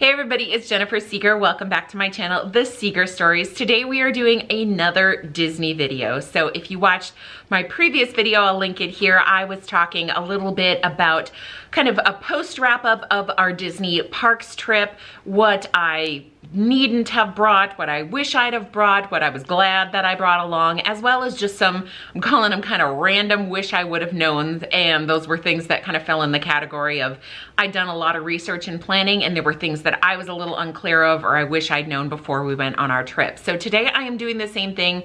Hey everybody, it's Jennifer Seger. Welcome back to my channel, The Seger Stories. Today we are doing another Disney video. So if you watched my previous video, I'll link it here. I was talking a little bit about kind of a post wrap up of our Disney parks trip, what I needn't have brought, what I wish I'd have brought, what I was glad that I brought along, as well as just some, I'm calling them kind of random wish I would have known. And those were things that kind of fell in the category of I'd done a lot of research and planning, and there were things that I was a little unclear of or I wish I'd known before we went on our trip. So today I am doing the same thing,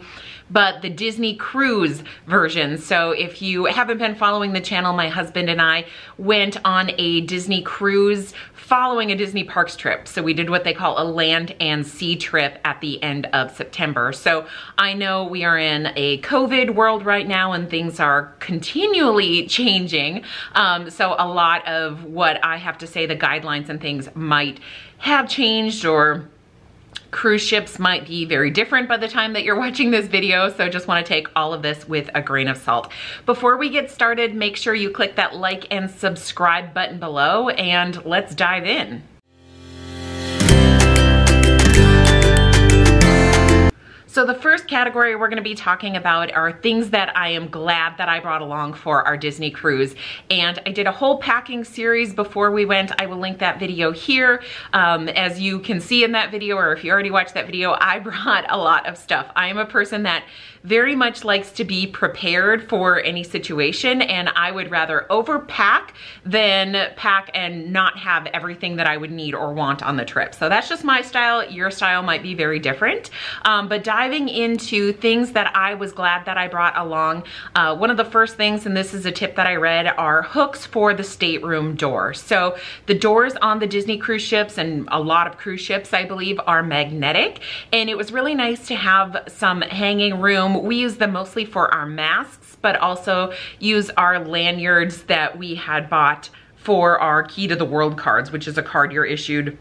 but the Disney cruise version. So if you haven't been following the channel, my husband and I went on a Disney cruise following a Disney parks trip. So we did what they call a land and sea trip at the end of September. So I know we are in a COVID world right now and things are continually changing. So a lot of what I have to say, the guidelines and things might have changed, or cruise ships might be very different by the time that you're watching this video, so just want to take all of this with a grain of salt. Before we get started, make sure you click that like and subscribe button below, and let's dive in. So the first category we're going to be talking about are things that I am glad that I brought along for our Disney cruise. And I did a whole packing series before we went. I will link that video here. As you can see in that video, or if you already watched that video, I brought a lot of stuff. I am a person that very much likes to be prepared for any situation, and I would rather overpack than pack and not have everything that I would need or want on the trip. So that's just my style. Your style might be very different. But diving into things that I was glad that I brought along, one of the first things, and this is a tip that I read, are hooks for the stateroom door. So the doors on the Disney cruise ships, and a lot of cruise ships I believe, are magnetic, and it was really nice to have some hanging room. We use them mostly for our masks, but also use our lanyards that we had bought for our Key to the World cards, which is a card you're issued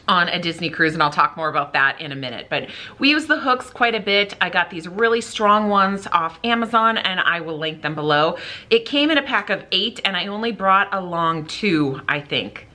on a Disney cruise, and I'll talk more about that in a minute. But we use the hooks quite a bit. I got these really strong ones off Amazon, and I will link them below. It came in a pack of 8, and I only brought along 2, I think.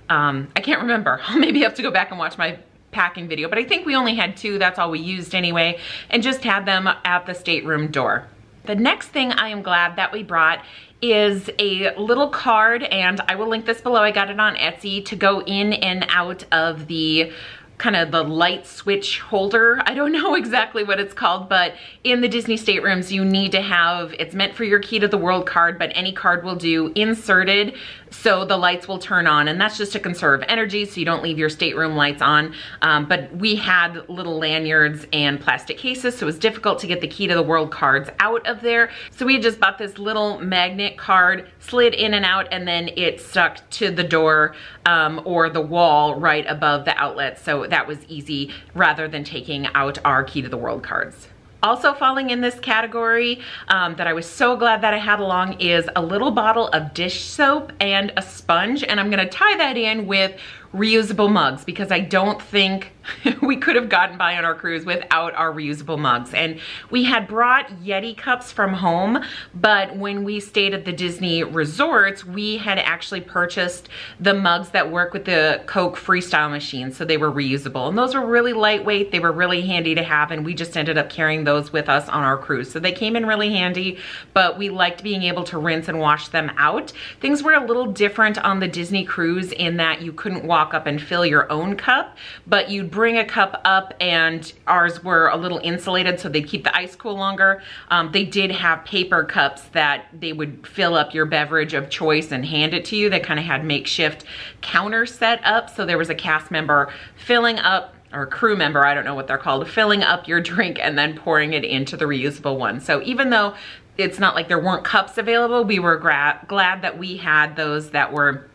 I can't remember. I'll maybe have to go back and watch my packing video, but I think we only had 2. That's all we used anyway, and just had them at the stateroom door. The next thing I am glad that we brought is a little card, and I will link this below. I got it on Etsy, to go in and out of the kind of the light switch holder. I don't know exactly what it's called, but in the Disney staterooms you need to have, it's meant for your Key to the World card, but any card will do, inserted so the lights will turn on, and that's just to conserve energy so you don't leave your stateroom lights on. But we had little lanyards and plastic cases, so it was difficult to get the Key to the World cards out of there. So we just bought this little magnet card, slid in and out, and then it stuck to the door or the wall right above the outlet. So that was easy rather than taking out our Key to the World cards. Also falling in this category that I was so glad that I had along is a little bottle of dish soap and a sponge, and I'm gonna tie that in with reusable mugs because I don't think we could have gotten by on our cruise without our reusable mugs. And we had brought Yeti cups from home, but when we stayed at the Disney resorts, we had actually purchased the mugs that work with the Coke Freestyle machine, so they were reusable. And those were really lightweight, they were really handy to have, and we just ended up carrying those with us on our cruise. So they came in really handy, but we liked being able to rinse and wash them out. Things were a little different on the Disney cruise in that you couldn't walk up and fill your own cup, but you'd bring a cup up, and ours were a little insulated so they'd keep the ice cool longer. They did have paper cups that they would fill up your beverage of choice and hand it to you. They kind of had makeshift counter set up, so there was a cast member filling up, or crew member, I don't know what they're called, filling up your drink and then pouring it into the reusable one. So even though it's not like there weren't cups available, we were glad that we had those that were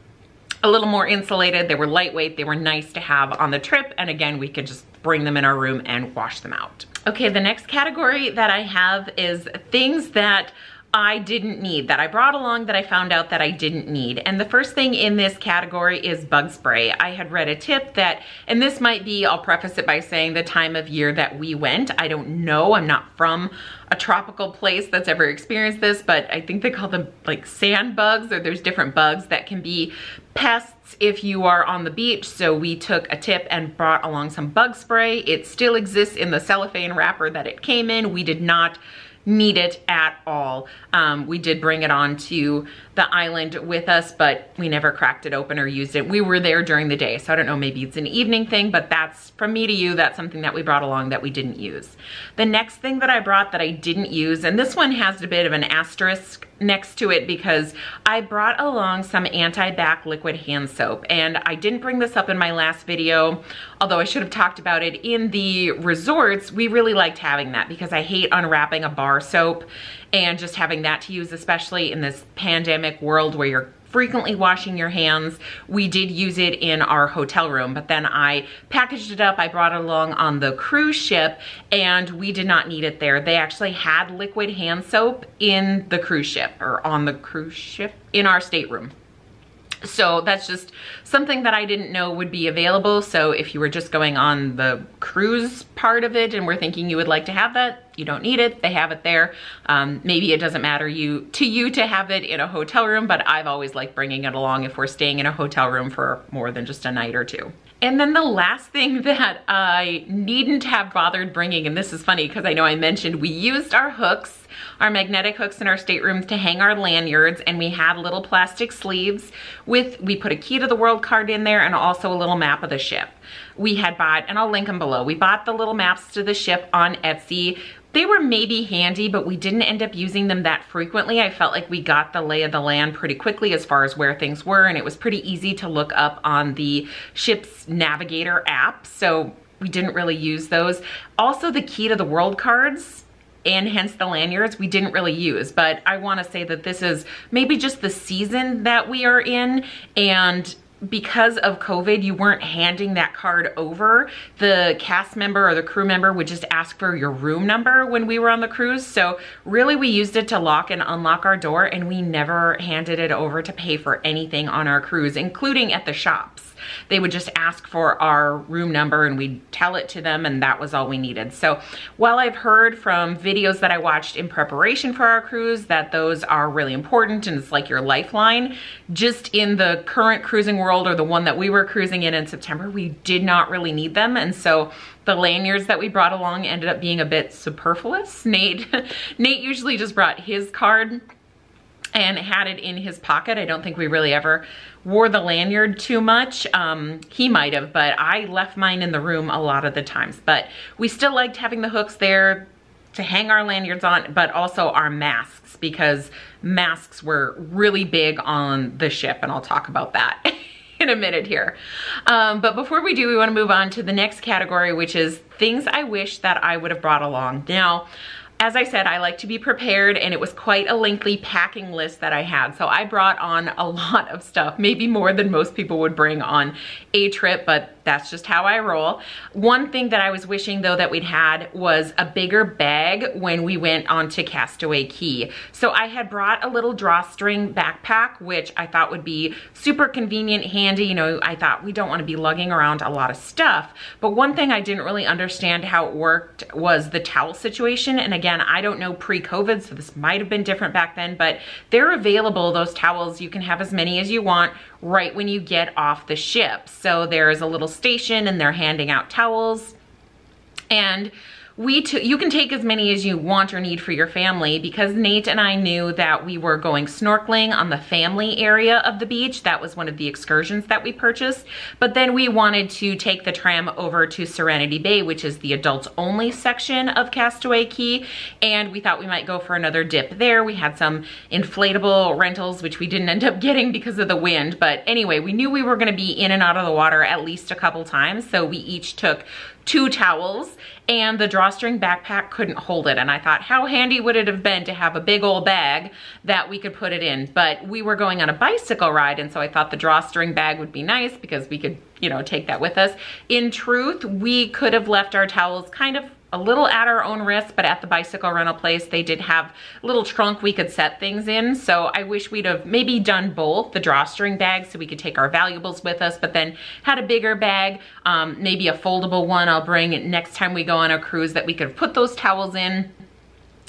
a little more insulated. They were lightweight, they were nice to have on the trip, and again, we could just bring them in our room and wash them out. Okay, the next category that I have is things that I didn't need, that I brought along that I found out that I didn't need. And the first thing in this category is bug spray. I had read a tip that, and this might be, I'll preface it by saying the time of year that we went. I don't know, I'm not from a tropical place that's ever experienced this, but I think they call them like sand bugs, or there's different bugs that can be pests if you are on the beach. So we took a tip and brought along some bug spray. It still exists in the cellophane wrapper that it came in. We did not need it at all. We did bring it on to the island with us, but we never cracked it open or used it. We were there during the day, so I don't know, maybe it's an evening thing, but that's, from me to you, that's something that we brought along that we didn't use. The next thing that I brought that I didn't use, and this one has a bit of an asterisk next to it because I brought along some anti-bac liquid hand soap, and I didn't bring this up in my last video, although I should have talked about it. In the resorts, we really liked having that because I hate unwrapping a bar soap and just having that to use, especially in this pandemic world where you're frequently washing your hands. We did use it in our hotel room, but then I packaged it up. I brought it along on the cruise ship and we did not need it there. They actually had liquid hand soap in the cruise ship, or on the cruise ship, in our stateroom. So that's just something that I didn't know would be available. So if you were just going on the cruise part of it and were thinking you would like to have that, you don't need it. They have it there. Maybe it doesn't matter to you to have it in a hotel room, but I've always liked bringing it along if we're staying in a hotel room for more than just a night or two. And then the last thing that I needn't have bothered bringing, and this is funny because I know I mentioned we used our hooks, our magnetic hooks in our staterooms to hang our lanyards, and we had little plastic sleeves we put a key to the world card in there and also a little map of the ship. We had bought, and I'll link them below, we bought the little maps to the ship on Etsy. They were maybe handy, but we didn't end up using them that frequently. I felt like we got the lay of the land pretty quickly as far as where things were, and it was pretty easy to look up on the ship's navigator app, so we didn't really use those. Also, the key to the world cards, and hence the lanyards, we didn't really use, but I wanna say that this is maybe just the season that we are in, and because of COVID, you weren't handing that card over. The cast member or the crew member would just ask for your room number when we were on the cruise. So really we used it to lock and unlock our door, and we never handed it over to pay for anything on our cruise, including at the shops. They would just ask for our room number and we'd tell it to them, and that was all we needed. So while I've heard from videos that I watched in preparation for our cruise that those are really important and it's like your lifeline, just in the current cruising world, or the one that we were cruising in September, we did not really need them. And so the lanyards that we brought along ended up being a bit superfluous. Nate usually just brought his card and had it in his pocket. I don't think we really ever wore the lanyard too much. He might have, but I left mine in the room a lot of the times. But we still liked having the hooks there to hang our lanyards on, but also our masks, because masks were really big on the ship, and I'll talk about that in a minute here. But before we do, we want to move on to the next category, which is things I wish that I would have brought along. Now, as I said, I like to be prepared, and it was quite a lengthy packing list that I had. So I brought on a lot of stuff, maybe more than most people would bring on a trip, but that's just how I roll. One thing that I was wishing though that we'd had was a bigger bag when we went on to Castaway Cay. So I had brought a little drawstring backpack, which I thought would be super convenient, handy. You know, I thought we don't want to be lugging around a lot of stuff. But one thing I didn't really understand how it worked was the towel situation. And again, I don't know pre-COVID, so this might have been different back then, but they're available, those towels. You can have as many as you want right when you get off the ship. So there's a little station and they're handing out towels, and you can take as many as you want or need for your family, because Nate and I knew that we were going snorkeling on the family area of the beach. That was one of the excursions that we purchased. But then we wanted to take the tram over to Serenity Bay, which is the adults only section of Castaway Cay. And we thought we might go for another dip there. We had some inflatable rentals, which we didn't end up getting because of the wind. But anyway, we knew we were gonna be in and out of the water at least a couple times. So we each took 2 towels, and the drawstring backpack couldn't hold it. And I thought, how handy would it have been to have a big old bag that we could put it in? But we were going on a bicycle ride, and so I thought the drawstring bag would be nice because we could, you know, take that with us. In truth, we could have left our towels kind of a little at our own risk, but at the bicycle rental place, they did have a little trunk we could set things in. So I wish we'd have maybe done both, the drawstring bag so we could take our valuables with us, but then had a bigger bag, maybe a foldable one I'll bring next time we go on a cruise that we could put those towels in.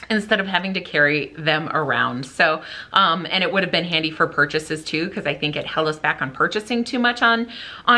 instead of having to carry them around. So, and it would have been handy for purchases too, because I think it held us back on purchasing too much on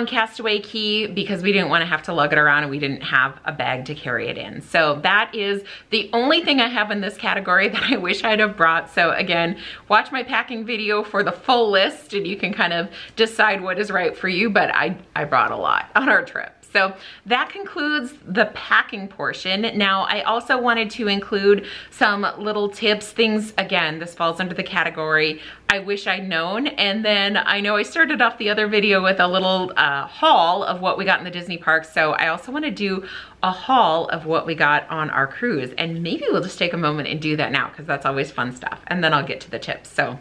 Castaway Cay, because we didn't want to have to lug it around and we didn't have a bag to carry it in. So that is the only thing I have in this category that I wish I'd have brought. So again, watch my packing video for the full list and you can kind of decide what is right for you, but I brought a lot on our trip. So that concludes the packing portion. Now, I also wanted to include some little tips, things, again, this falls under the category I wish I'd known. And then I know I started off the other video with a little haul of what we got in the Disney parks. So I also want to do a haul of what we got on our cruise. And maybe we'll just take a moment and do that now, because that's always fun stuff. And then I'll get to the tips. So,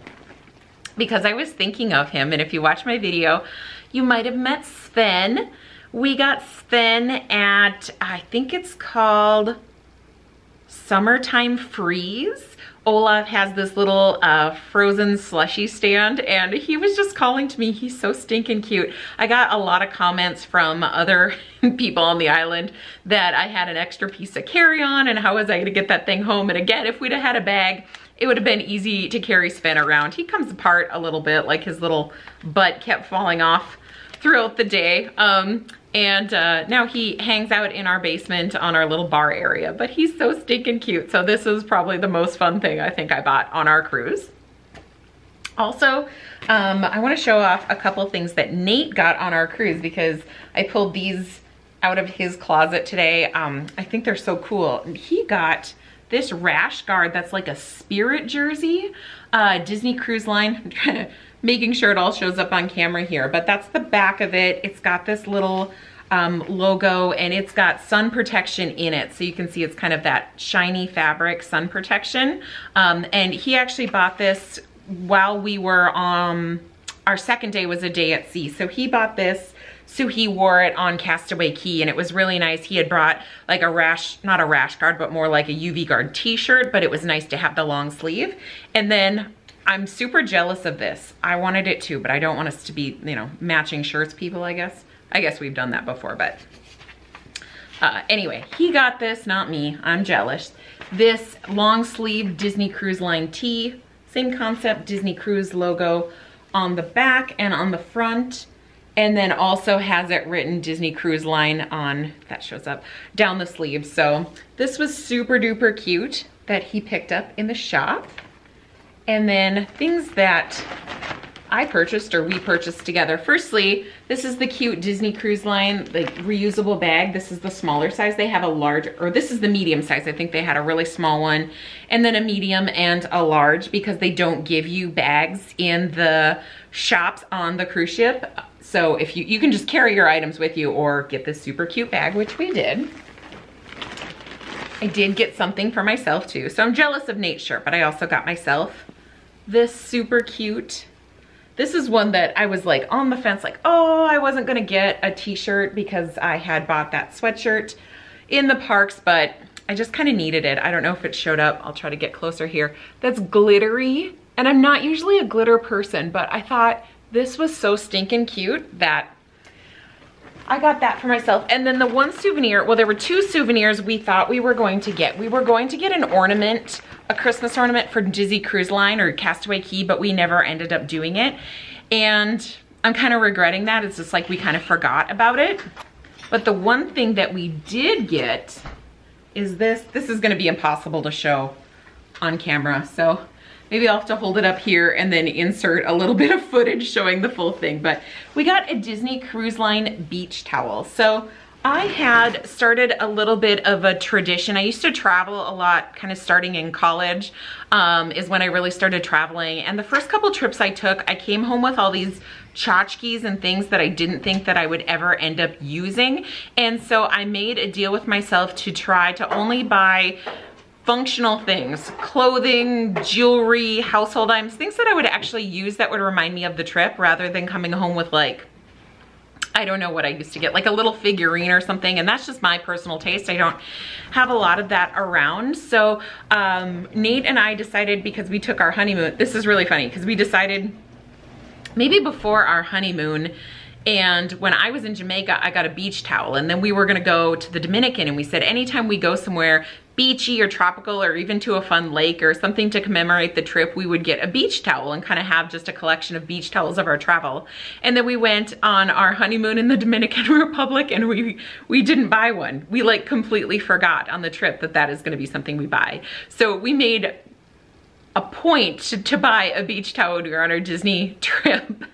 because I was thinking of him, and if you watch my video, you might have met Sven. We got Sven at, I think it's called Summertime Freeze. Olaf has this little frozen slushy stand, and he was just calling to me. He's so stinking cute. I got a lot of comments from other people on the island that I had an extra piece of carry-on and how was I gonna get that thing home. And again, if we'd have had a bag, it would have been easy to carry Sven around. He comes apart a little bit, like his little butt kept falling off throughout the day. Now he hangs out in our basement on our little bar area, but he's so stinking cute. So this is probably the most fun thing I think I bought on our cruise. Also, I want to show off a couple of things that Nate got on our cruise, because I pulled these out of his closet today. I think they're so cool. He got this rash guard that's like a Spirit jersey, Disney Cruise Line. Making sure it all shows up on camera here, but that's the back of it. It's got this little logo, and it's got sun protection in it. So you can see it's kind of that shiny fabric sun protection. And he actually bought this while we were on, our second day was a day at sea. So he bought this, so he wore it on Castaway Cay, and it was really nice. He had brought like a rash, not a rash guard, but more like a UV guard t-shirt, but it was nice to have the long sleeve. And then I'm super jealous of this. I wanted it too, but I don't want us to be, you know, matching shirts people, I guess. I guess we've done that before, but anyway, he got this, not me. I'm jealous. This long sleeve Disney Cruise Line tee, same concept, Disney Cruise logo on the back and on the front. And then also has it written Disney Cruise Line on, that shows up, down the sleeve. So this was super duper cute that he picked up in the shop. And then things that I purchased or we purchased together. Firstly, this is the cute Disney Cruise Line, like reusable bag. This is the smaller size. They have a large, or this is the medium size. I think they had a really small one, and then a medium and a large, because they don't give you bags in the shops on the cruise ship. So if you can just carry your items with you or get this super cute bag, which we did. I did get something for myself too. So I'm jealous of Nate's shirt, but I also got myself this super cute. This is one that I was like on the fence, like, oh, I wasn't gonna get a t-shirt because I had bought that sweatshirt in the parks, but I just kind of needed it. I don't know if it showed up. I'll try to get closer here. That's glittery, and I'm not usually a glitter person, but I thought this was so stinking cute that I got that for myself. And then the one souvenir, well, there were two souvenirs we thought we were going to get. We were going to get an ornament, a Christmas ornament for Disney Cruise Line or Castaway Cay, but we never ended up doing it. And I'm kind of regretting that. It's just like we kind of forgot about it. But the one thing that we did get is this. This is gonna be impossible to show on camera, so maybe I'll have to hold it up here and then insert a little bit of footage showing the full thing. But we got a Disney Cruise Line beach towel. So I had started a little bit of a tradition. I used to travel a lot, kind of starting in college is when I really started traveling. And the first couple trips I took, I came home with all these tchotchkes and things that I didn't think that I would ever end up using. And so I made a deal with myself to try to only buy functional things, clothing, jewelry, household items, things that I would actually use that would remind me of the trip, rather than coming home with like, I don't know what I used to get, like a little figurine or something. And that's just my personal taste. I don't have a lot of that around. So Nate and I decided, because we took our honeymoon, this is really funny, because we decided maybe before our honeymoon And when I was in Jamaica, I got a beach towel, and then we were gonna go to the Dominican, and we said anytime we go somewhere beachy or tropical or even to a fun lake or something to commemorate the trip, we would get a beach towel and kind of have just a collection of beach towels of our travel. And then we went on our honeymoon in the Dominican Republic, and we didn't buy one. We like completely forgot on the trip that that is going to be something we buy. So we made a point to buy a beach towel when we were on our Disney trip.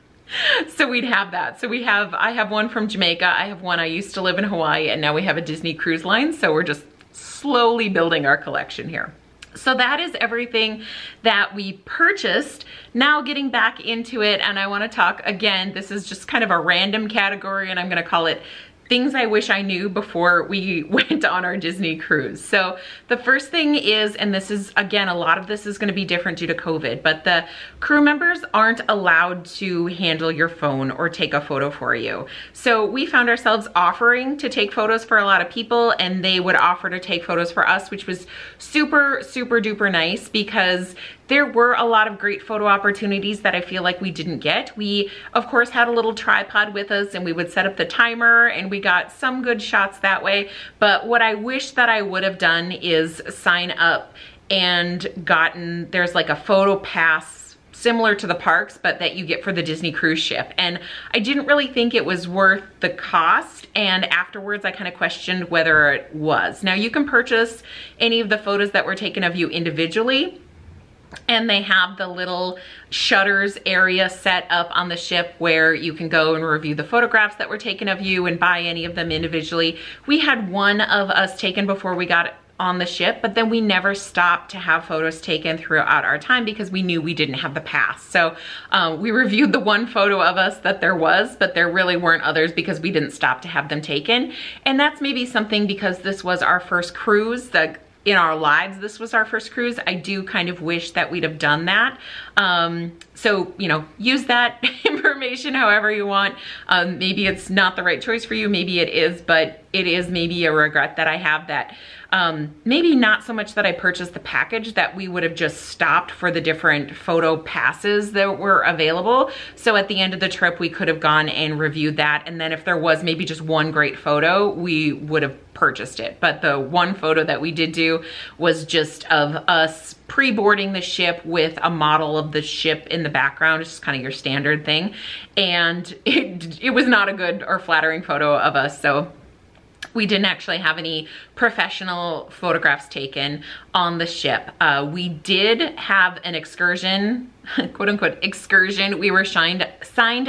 So we'd have that. So I have one from Jamaica. I have one, I used to live in Hawaii, and now we have a Disney Cruise Line. So we're just slowly building our collection here. So that is everything that we purchased. Now getting back into it, and I want to talk again, this is just kind of a random category, and I'm going to call it things I wish I knew before we went on our Disney cruise. So the first thing is, and this is, again, a lot of this is gonna be different due to COVID, but the crew members aren't allowed to handle your phone or take a photo for you. So we found ourselves offering to take photos for a lot of people, and they would offer to take photos for us, which was super, super duper nice, because there were a lot of great photo opportunities that I feel like we didn't get. We, of course, had a little tripod with us, and we would set up the timer, and we got some good shots that way. But what I wish that I would have done is sign up and gotten, there's like a photo pass similar to the parks, but that you get for the Disney cruise ship. And I didn't really think it was worth the cost. And afterwards, I kind of questioned whether it was. Now, you can purchase any of the photos that were taken of you individually, and they have the little shutters area set up on the ship where you can go and review the photographs that were taken of you and buy any of them individually. We had one of us taken before we got on the ship, but then we never stopped to have photos taken throughout our time because we knew we didn't have the pass. So we reviewed the one photo of us that there was, but there really weren't others because we didn't stop to have them taken. And that's maybe something, because this was our first cruise, in our lives, this was our first cruise. I do kind of wish that we'd have done that. So, you know, use that information however you want. Maybe it's not the right choice for you, maybe it is, but it is maybe a regret that I have, that maybe not so much that I purchased the package, that we would have just stopped for the different photo passes that were available. So at the end of the trip, we could have gone and reviewed that. And then if there was maybe just one great photo, we would have purchased it. But the one photo that we did do was just of us pre-boarding the ship with a model of the ship in the background. It's just kind of your standard thing. And it was not a good or flattering photo of us. So we didn't actually have any professional photographs taken on the ship. We did have an excursion, quote unquote excursion. We were signed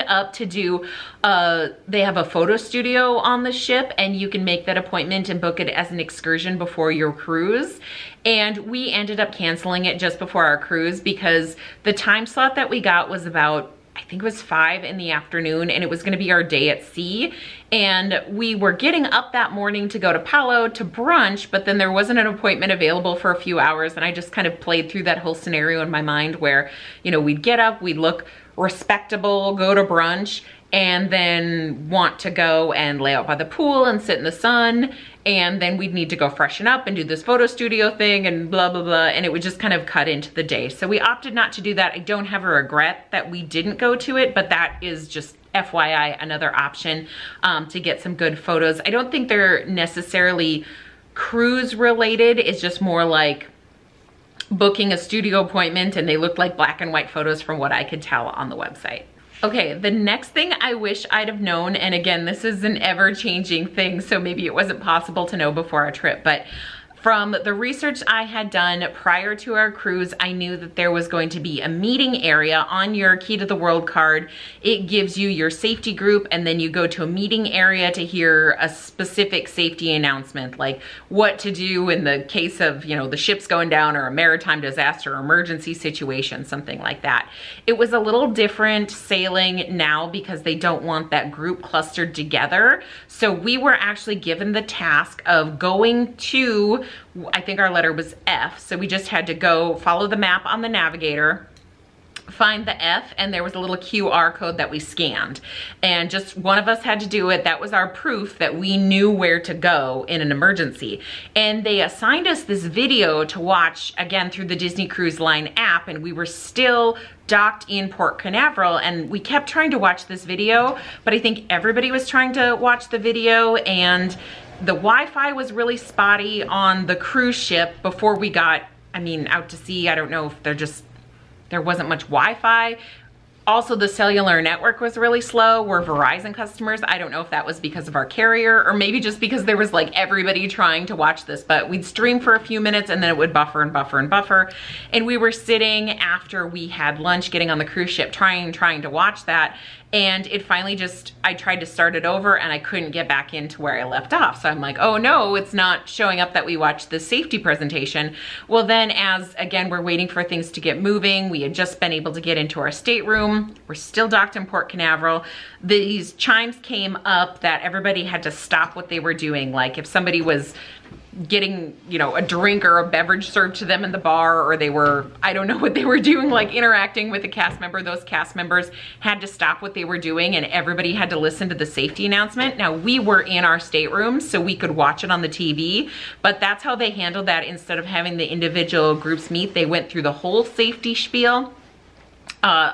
up to do, they have a photo studio on the ship, and you can make that appointment and book it as an excursion before your cruise. And we ended up canceling it just before our cruise because the time slot that we got was about, I think it was 5 in the afternoon, and it was gonna be our day at sea. And we were getting up that morning to go to Palo to brunch, but then there wasn't an appointment available for a few hours. And I just kind of played through that whole scenario in my mind where, you know, we'd get up, we'd look respectable, go to brunch, and then want to go and lay out by the pool and sit in the sun. And then we'd need to go freshen up and do this photo studio thing and blah, blah, blah. And it would just kind of cut into the day. So we opted not to do that. I don't have a regret that we didn't go to it, but that is just FYI, another option to get some good photos. I don't think they're necessarily cruise related. It's just more like booking a studio appointment, and they look like black and white photos from what I could tell on the website. Okay, the next thing I wish I'd have known, and again, this is an ever-changing thing, so maybe it wasn't possible to know before our trip, but from the research I had done prior to our cruise, I knew that there was going to be a meeting area on your Key to the World card. It gives you your safety group, and then you go to a meeting area to hear a specific safety announcement, like what to do in the case of, you know, the ship's going down or a maritime disaster or emergency situation, something like that. It was a little different sailing now because they don't want that group clustered together. So we were actually given the task of going to, I think our letter was F, so we just had to go follow the map on the navigator, find the F, and there was a little QR code that we scanned, and just one of us had to do it. That was our proof that we knew where to go in an emergency. And they assigned us this video to watch, again, through the Disney Cruise Line app, and we were still docked in Port Canaveral, and we kept trying to watch this video, but I think everybody was trying to watch the video, and the Wi-Fi was really spotty on the cruise ship before we got, I mean, out to sea. I don't know if there wasn't much Wi-Fi. Also, the cellular network was really slow. We're Verizon customers. I don't know if that was because of our carrier or maybe just because there was like everybody trying to watch this, but we'd stream for a few minutes and then it would buffer and buffer and buffer. And we were sitting after we had lunch getting on the cruise ship trying to watch that. And it finally I tried to start it over and I couldn't get back into where I left off. So I'm like, oh no, it's not showing up that we watched the safety presentation. Well then, as again, we're waiting for things to get moving, we had just been able to get into our stateroom. We're still docked in Port Canaveral. These chimes came up that everybody had to stop what they were doing. Like if somebody was getting, you know, a drink or a beverage served to them in the bar, or they were, I don't know what they were doing, like interacting with a cast member, those cast members had to stop what they were doing and everybody had to listen to the safety announcement. Now we were in our stateroom so we could watch it on the TV, but that's how they handled that. Instead of having the individual groups meet, they went through the whole safety spiel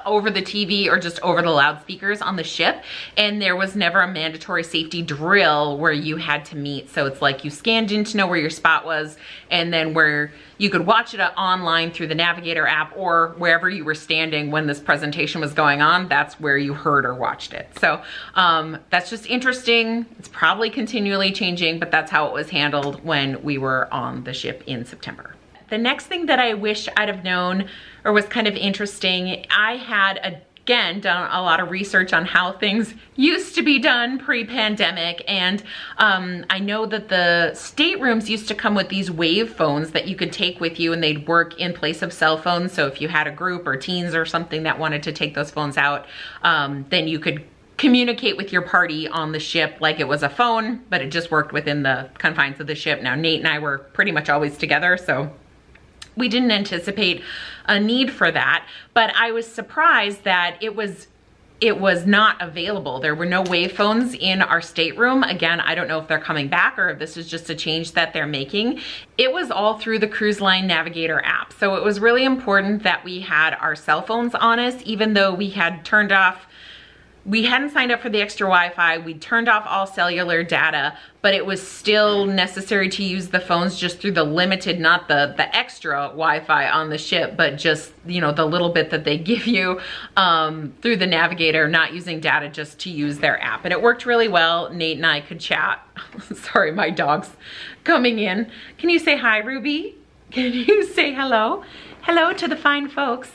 over the TV or just over the loudspeakers on the ship. And there was never a mandatory safety drill where you had to meet. So it's like you scanned in to know where your spot was, and then where you could watch it online through the Navigator app, or wherever you were standing when this presentation was going on, that's where you heard or watched it. So that's just interesting. It's probably continually changing, but that's how it was handled when we were on the ship in September. The next thing that I wish I'd have known or was kind of interesting, I had again done a lot of research on how things used to be done pre-pandemic, and I know that the staterooms used to come with these wave phones that you could take with you and they'd work in place of cell phones. So if you had a group or teens or something that wanted to take those phones out, then you could communicate with your party on the ship like it was a phone, but it just worked within the confines of the ship. Now Nate and I were pretty much always together, so we didn't anticipate a need for that, but I was surprised that it was not available. There were no wave phones in our stateroom. Again, I don't know if they're coming back or if this is just a change that they're making. It was all through the Cruise Line Navigator app. So it was really important that we had our cell phones on us, even though we had turned off, we hadn't signed up for the extra Wi-Fi, we turned off all cellular data, but it was still necessary to use the phones just through the limited, not the extra Wi-Fi on the ship, but just, you know, the little bit that they give you through the Navigator, not using data, just to use their app. And it worked really well. Nate and I could chat. Sorry, my dog's coming in. Can you say hi, Ruby? Can you say hello? Hello to the fine folks.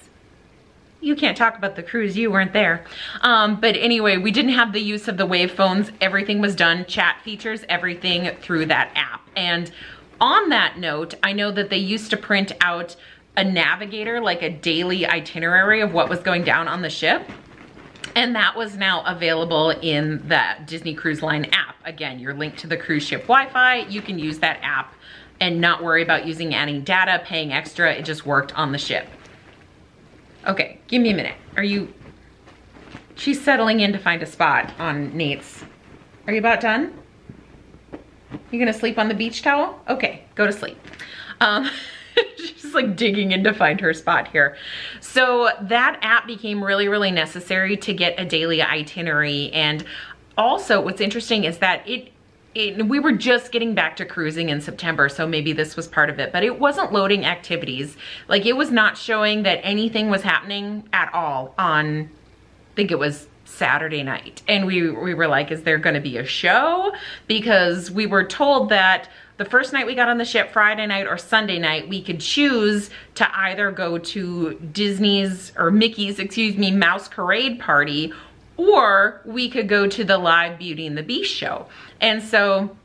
You can't talk about the cruise, you weren't there. But anyway, we didn't have the use of the wave phones. Everything was done, chat features, everything through that app. And on that note, I know that they used to print out a Navigator, like a daily itinerary of what was going down on the ship. And that was now available in the Disney Cruise Line app. Again, you're linked to the cruise ship Wi-Fi. You can use that app and not worry about using any data, paying extra. It just worked on the ship. Okay, give me a minute. She's settling in to find a spot on Nate's. Are you about done? You gonna sleep on the beach towel? Okay, go to sleep. She's like digging in to find her spot here. So that app became really, really necessary to get a daily itinerary. And also what's interesting is that we were just getting back to cruising in September, so maybe this was part of it, but it wasn't loading activities. Like, it was not showing that anything was happening at all on, I think it was Saturday night. And we were like, is there gonna be a show? Because we were told that the first night we got on the ship, Friday night or Sunday night, we could choose to either go to Disney's, or Mickey's, excuse me, Masquerade Party, or we could go to the live Beauty and the Beast show. And so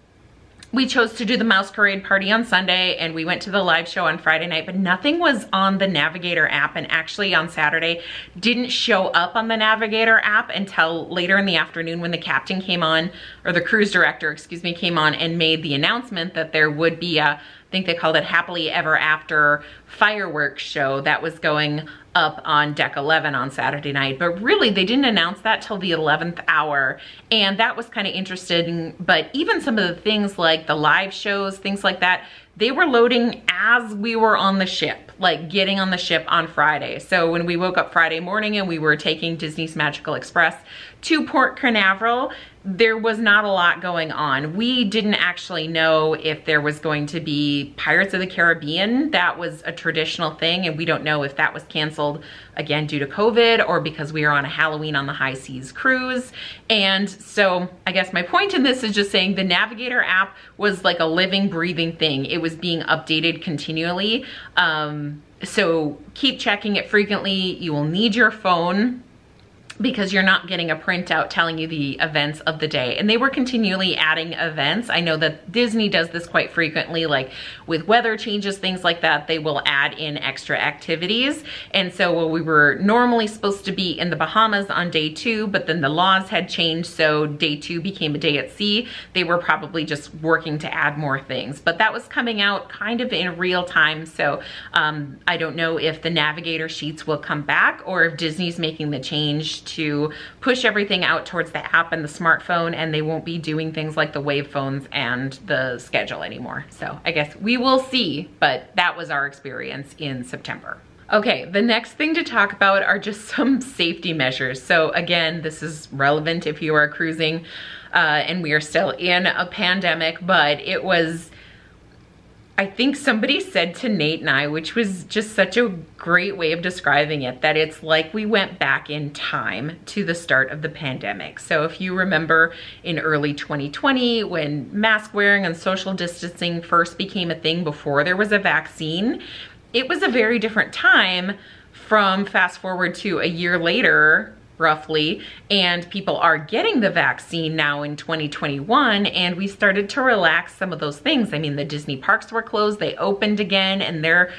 we chose to do the Masquerade Party on Sunday, and we went to the live show on Friday night, but nothing was on the Navigator app. And actually on Saturday didn't show up on the Navigator app until later in the afternoon, when the captain came on, or the cruise director, excuse me, came on and made the announcement that there would be a think they called it Happily Ever After fireworks show that was going up on deck 11 on Saturday night, but really they didn't announce that till the 11th hour, and that was kind of interesting. But even some of the things like the live shows, things like that, they were loading as we were on the ship, like getting on the ship on Friday. So when we woke up Friday morning and we were taking Disney's Magical Express to Port Canaveral, there was not a lot going on. We didn't actually know if there was going to be Pirates of the Caribbean. That was a traditional thing, and we don't know if that was canceled again due to COVID or because we are on a Halloween on the High Seas cruise. And so I guess my point in this is just saying the Navigator app was like a living, breathing thing. It was being updated continually. So keep checking it frequently. You will need your phone, because you're not getting a printout telling you the events of the day. And they were continually adding events. I know that Disney does this quite frequently, like with weather changes, things like that, they will add in extra activities. And so while we were normally supposed to be in the Bahamas on day 2, but then the laws had changed, so day 2 became a day at sea, they were probably just working to add more things. But that was coming out kind of in real time, so I don't know if the Navigator sheets will come back or if Disney's making the change to push everything out towards the app and the smartphone, and they won't be doing things like the wave phones and the schedule anymore. So I guess we will see, but that was our experience in September. Okay, the next thing to talk about are just some safety measures. So again, this is relevant if you are cruising and we are still in a pandemic, but it was, I think somebody said to Nate and I, which was just such a great way of describing it, that it's like we went back in time to the start of the pandemic. So if you remember in early 2020, when mask wearing and social distancing first became a thing before there was a vaccine, it was a very different time from fast forward to a year later, roughly, and people are getting the vaccine now in 2021, and we started to relax some of those things. I mean, the Disney parks were closed, they opened again, and their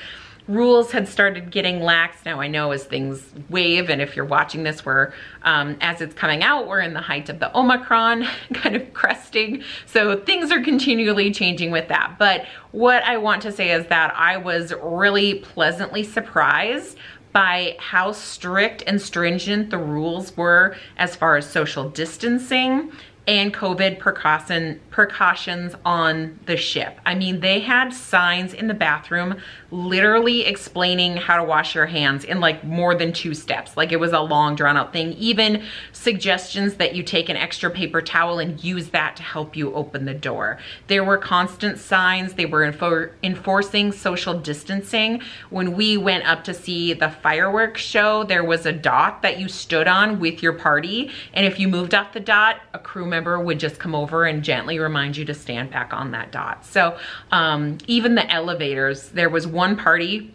rules had started getting lax. Now I know as things wave, and if you're watching this, we're, as it's coming out, we're in the height of the Omicron kind of cresting. So things are continually changing with that. But what I want to say is that I was really pleasantly surprised by how strict and stringent the rules were as far as social distancing and COVID precautions on the ship. I mean, they had signs in the bathroom literally explaining how to wash your hands in like more than 2 steps. Like it was a long drawn out thing. Even suggestions that you take an extra paper towel and use that to help you open the door. There were constant signs. They were enforcing social distancing. When we went up to see the fireworks show, there was a dot that you stood on with your party. And if you moved off the dot, a crew member would just come over and gently remind you to stand back on that dot. So even the elevators, there was one party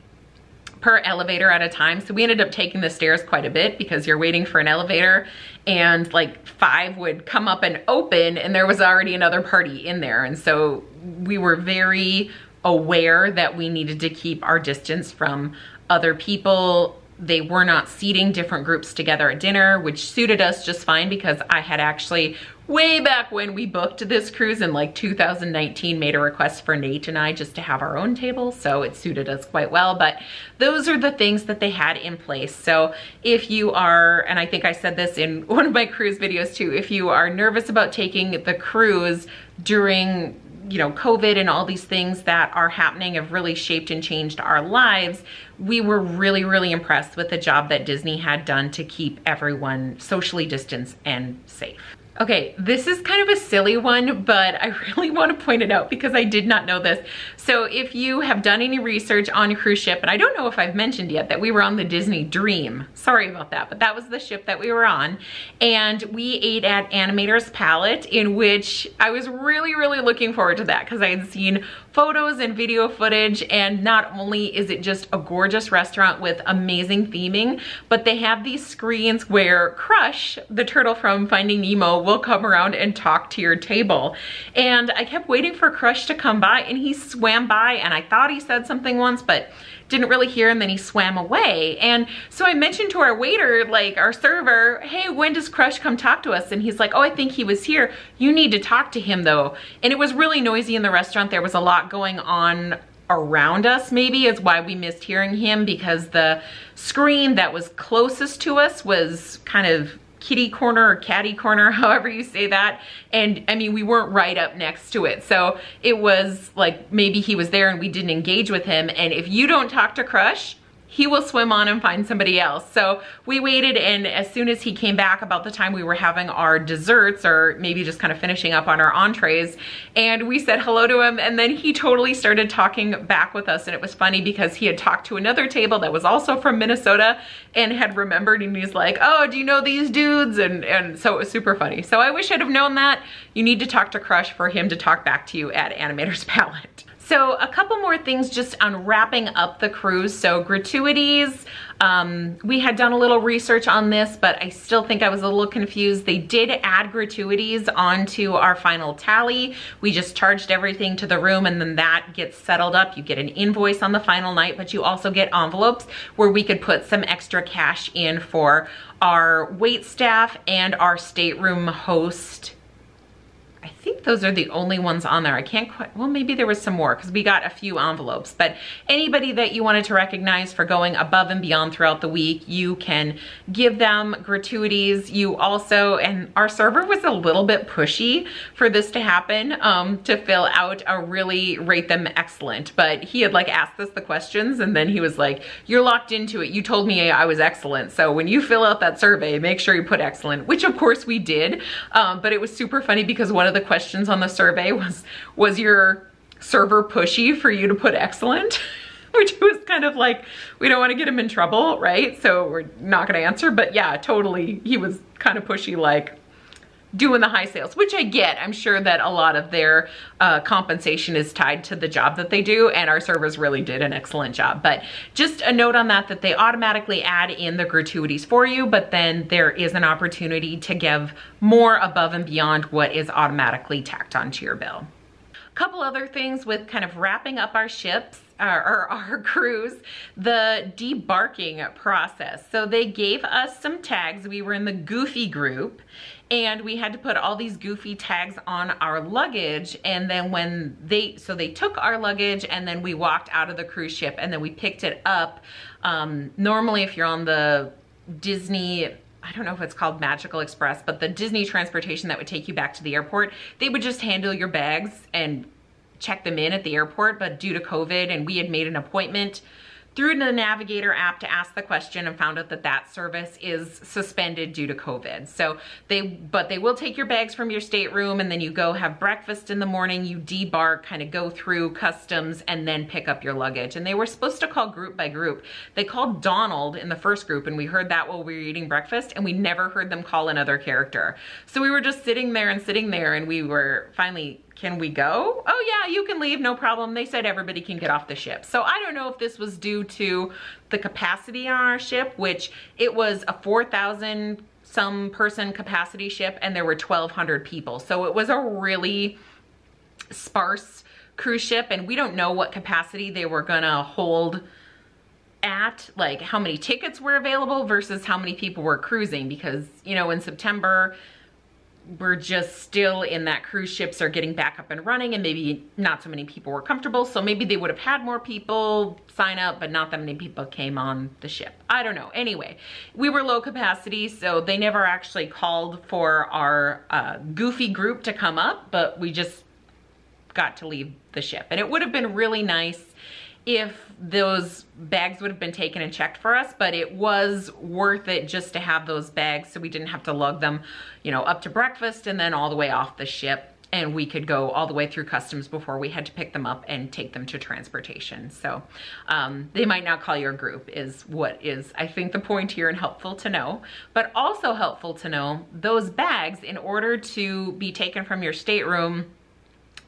per elevator at a time. So we ended up taking the stairs quite a bit because you're waiting for an elevator and like 5 would come up and open and there was already another party in there. And so we were very aware that we needed to keep our distance from other people. They were not seating different groups together at dinner, which suited us just fine because I had actually, way back when we booked this cruise in like 2019, made a request for Nate and I just to have our own table, so it suited us quite well. But those are the things that they had in place. So if you are, and I think I said this in one of my cruise videos too, if you are nervous about taking the cruise during, you know, COVID and all these things that are happening have really shaped and changed our lives, we were really, really impressed with the job that Disney had done to keep everyone socially distanced and safe. Okay, this is kind of a silly one, but I really want to point it out because I did not know this. So if you have done any research on a cruise ship, and I don't know if I've mentioned yet that we were on the Disney Dream. Sorry about that, but that was the ship that we were on. And we ate at Animator's Palette, in which I was really, really looking forward to that because I had seen photos and video footage, and not only is it just a gorgeous restaurant with amazing theming, but they have these screens where Crush, the turtle from Finding Nemo, we'll come around and talk to your table. And I kept waiting for Crush to come by, and he swam by, and I thought he said something once, but didn't really hear him, and he swam away. And so I mentioned to our waiter, like our server, hey, when does Crush come talk to us? And he's like, oh, I think he was here. You need to talk to him though. And it was really noisy in the restaurant. There was a lot going on around us, maybe is why we missed hearing him, because the screen that was closest to us was kind of kitty corner or catty corner, however you say that. And I mean, we weren't right up next to it. So it was like, maybe he was there and we didn't engage with him. And if you don't talk to Crush, he will swim on and find somebody else. So we waited, and as soon as he came back, about the time we were having our desserts, or maybe just kind of finishing up on our entrees, and we said hello to him, and then he totally started talking back with us. And it was funny because he had talked to another table that was also from Minnesota and had remembered, and he's like, oh, do you know these dudes? And so it was super funny. So I wish I'd have known that. You need to talk to Crush for him to talk back to you at Animator's Palette. So a couple more things just on wrapping up the cruise. So gratuities, we had done a little research on this, but I still think I was a little confused. They did add gratuities onto our final tally. We just charged everything to the room, and then that gets settled up. You get an invoice on the final night, but you also get envelopes where we could put some extra cash in for our wait staff and our stateroom host. I think those are the only ones on there. I can't quite, well, maybe there was some more because we got a few envelopes, but anybody that you wanted to recognize for going above and beyond throughout the week, you can give them gratuities. You also, and our server was a little bit pushy for this to happen, to fill out a really rate them excellent, but he had like asked us the questions, and then he was like, you're locked into it. You told me I was excellent. So when you fill out that survey, make sure you put excellent, which of course we did. But it was super funny because one of the questions on the survey was your server pushy for you to put excellent? Which was kind of like, we don't want to get him in trouble, right? So we're not going to answer, but yeah, totally. He was kind of pushy, like doing the high sales, which I get. I'm sure that a lot of their compensation is tied to the job that they do, and our servers really did an excellent job. But just a note on that they automatically add in the gratuities for you, but then there is an opportunity to give more above and beyond what is automatically tacked onto your bill. A couple other things with kind of wrapping up our ships, or our cruise, the debarking process. So they gave us some tags. We were in the Goofy group, and we had to put all these Goofy tags on our luggage. And then when they took our luggage, and then we walked out of the cruise ship, and then we picked it up. Normally, if you're on the Disney, I don't know if it's called Magical Express, but the Disney transportation that would take you back to the airport, they would just handle your bags and check them in at the airport. But due to COVID, and we had made an appointment through the Navigator app to ask the question, and found out that that service is suspended due to COVID. So they will take your bags from your stateroom, and then you go have breakfast in the morning, you debark, kind of go through customs, and then pick up your luggage. And they were supposed to call group by group. They called Donald in the first group, and we heard that while we were eating breakfast, and we never heard them call another character. So we were just sitting there, and we were finally, can we go? Oh yeah, you can leave, no problem. They said everybody can get off the ship. So I don't know if this was due to the capacity on our ship, which it was a 4,000 some person capacity ship, and there were 1,200 people. So it was a really sparse cruise ship, and we don't know what capacity they were gonna hold at, like how many tickets were available versus how many people were cruising, because, you know, in September, we're just still in that cruise ships are getting back up and running, and maybe not so many people were comfortable. So maybe they would have had more people sign up, but not that many people came on the ship. I don't know. Anyway, we were low capacity, so they never actually called for our Goofy group to come up, but we just got to leave the ship. And it would have been really nice if those bags would have been taken and checked for us, but it was worth it just to have those bags so we didn't have to lug them, you know, up to breakfast and then all the way off the ship, and we could go all the way through customs before we had to pick them up and take them to transportation. So they might not call your group, is what is, I think, the point here, and helpful to know. But also helpful to know, those bags, in order to be taken from your stateroom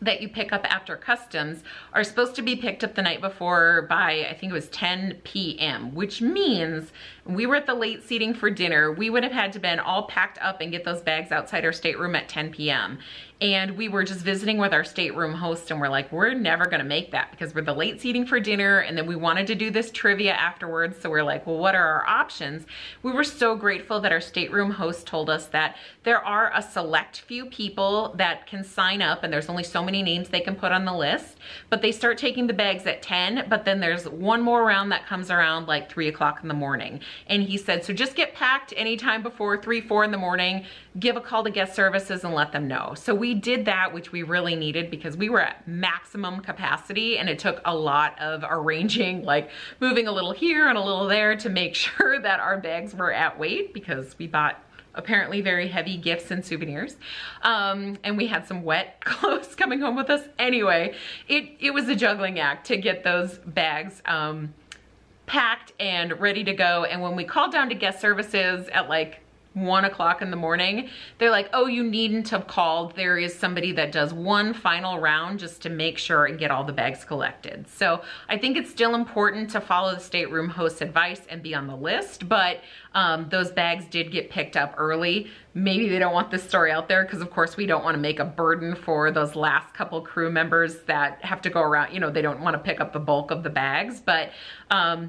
that you pick up after customs are supposed to be picked up the night before by, I think it was 10 p.m., which means we were at the late seating for dinner. We would have had to been all packed up and get those bags outside our stateroom at 10 p.m. And we were just visiting with our stateroom host and we're like, we're never gonna make that because we're the late seating for dinner, and then we wanted to do this trivia afterwards. So we're like, well, what are our options? We were so grateful that our stateroom host told us that there are a select few people that can sign up, and there's only so many names they can put on the list, but they start taking the bags at 10, but then there's one more round that comes around like 3 o'clock in the morning. And he said, so just get packed anytime before 3, 4 in the morning, give a call to guest services and let them know. So we did that, which we really needed because we were at maximum capacity, and it took a lot of arranging, like moving a little here and a little there to make sure that our bags were at weight, because we bought apparently very heavy gifts and souvenirs. And we had some wet clothes coming home with us. Anyway, it was a juggling act to get those bags packed and ready to go. And when we called down to guest services at like 1 o'clock in the morning, they're like, oh, you needn't have called. There is somebody that does one final round just to make sure and get all the bags collected. So I think it's still important to follow the stateroom host's advice and be on the list, but those bags did get picked up early. Maybe they don't want this story out there because of course we don't want to make a burden for those last couple crew members that have to go around, you know, they don't want to pick up the bulk of the bags. But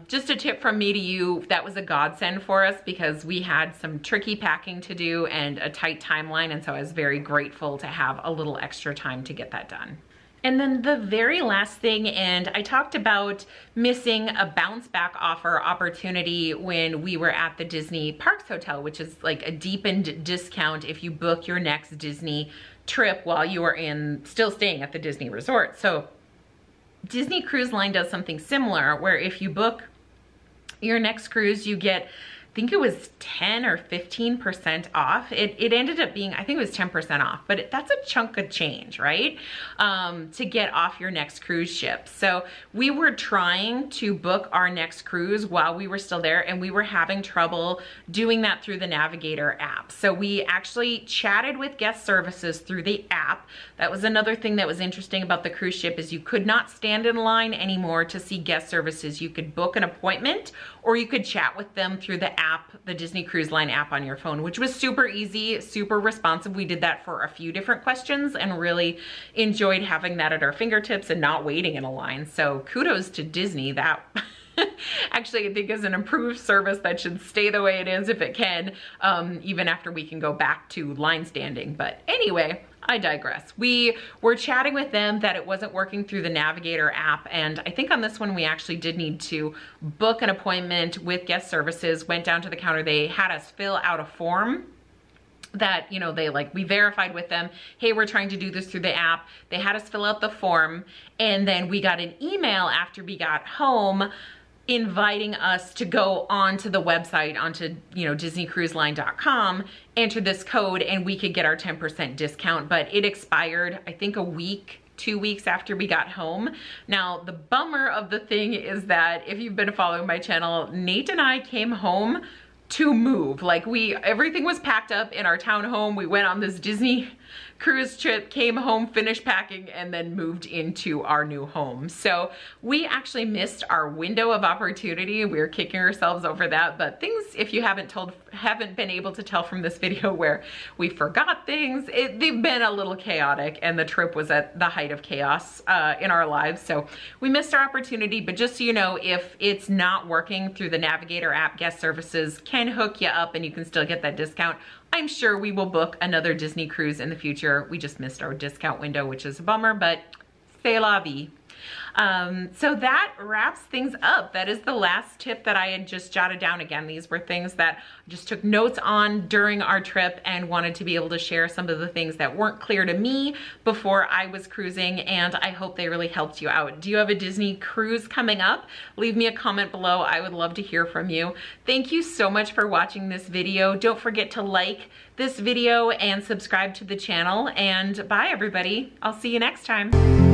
just a tip from me to you, that was a godsend for us because we had some tricky packing to do and a tight timeline, and so I was very grateful to have a little extra time to get that done. And then the very last thing, and I talked about missing a bounce back offer opportunity when we were at the Disney Parks Hotel, which is like a deepened discount if you book your next Disney trip while you are still staying at the Disney resort. So Disney Cruise Line does something similar where if you book your next cruise, you get, I think it was 10 or 15% off. It ended up being, I think it was 10% off, but that's a chunk of change, right? To get off your next cruise ship. So we were trying to book our next cruise while we were still there, and we were having trouble doing that through the Navigator app. So we actually chatted with guest services through the app. That was another thing that was interesting about the cruise ship, is you could not stand in line anymore to see guest services. You could book an appointment or you could chat with them through the app, the Disney Cruise Line app on your phone, which was super easy, super responsive. We did that for a few different questions and really enjoyed having that at our fingertips and not waiting in a line. So kudos to Disney. That actually I think is an improved service that should stay the way it is if it can, even after we can go back to line standing. But anyway, I digress. We were chatting with them that it wasn't working through the Navigator app, and I think on this one we actually did need to book an appointment with guest services. Went down to the counter, they had us fill out a form that, you know, we verified with them, hey, we're trying to do this through the app. They had us fill out the form, and then we got an email after we got home inviting us to go onto the website, onto, you know, disneycruiseline.com, enter this code, and we could get our 10% discount. But it expired, I think, a week, 2 weeks after we got home. Now, the bummer of the thing is that if you've been following my channel, Nate and I came home to move. Like everything was packed up in our townhome. We went on this Disney cruise trip, came home, finished packing, and then moved into our new home. So we actually missed our window of opportunity. We were kicking ourselves over that, but things, if you haven't been able to tell from this video where we forgot things, they've been a little chaotic, and the trip was at the height of chaos in our lives. So we missed our opportunity, but just so you know, if it's not working through the Navigator app, guest services can hook you up and you can still get that discount. I'm sure we will book another Disney cruise in the future. We just missed our discount window, which is a bummer, but c'est la vie. So that wraps things up. That is the last tip that I had just jotted down. Again, these were things that I just took notes on during our trip and wanted to be able to share some of the things that weren't clear to me before I was cruising, and I hope they really helped you out. Do you have a Disney cruise coming up? Leave me a comment below. I would love to hear from you. Thank you so much for watching this video. Don't forget to like this video and subscribe to the channel, and bye everybody. I'll see you next time.